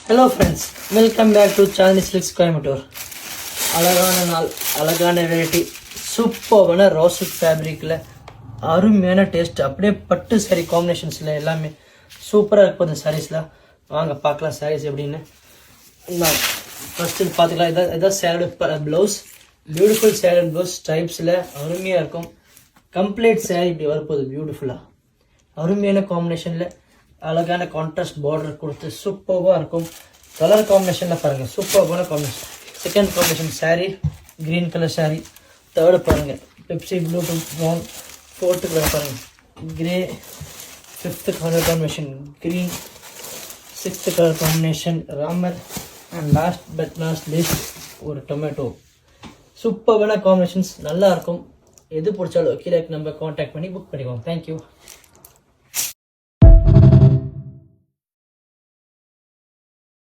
Hello friends, welcome back to Shanthi Silks Coimbatore. அழகான நாள், அழகான வெரைட்டி, சூப்பரான ரோஸ்ட் ஃபேப்ரிக்கில் அருமையான டேஸ்ட், அப்படியே பட்டு சாரி காம்பினேஷன்ஸில் எல்லாமே சூப்பராக இருக்கும். இந்த சாரீஸில் வாங்க பார்க்கலாம் சாரீஸ் எப்படின்னு. ஃபஸ்ட்டு பார்த்துக்கலாம். இதான் சேலட் ப்ளவுஸ், பியூட்டிஃபுல் சேலட் ப்ளவுஸ் ஸ்டைப்ஸில் அருமையாக இருக்கும். கம்ப்ளீட் சாரீ இப்படி வரப்போகுது பியூட்டிஃபுல்லாக, அருமையான காம்பினேஷனில் அழகான கான்ட்ராஸ்ட் பார்டர் கொடுத்து சூப்பராக இருக்கும். கலர் காம்பினேஷனில் பாருங்கள், சூப்பரான combination. Second combination sari green colour sari. Third பாருங்கள் Pepsi blue to brown. Fourth colour பாருங்கள் grey. Fifth colour combination green. Sixth colour combination ராமர். And last but not least ஒரு டொமேட்டோ. சூப்பரான காம்பினேஷன்ஸ், நல்லாயிருக்கும். எது பிடிச்சாலும் கீழே நம்ம காண்டாக்ட் பண்ணி புக் பண்ணிக்கோங்க. தேங்க்யூ.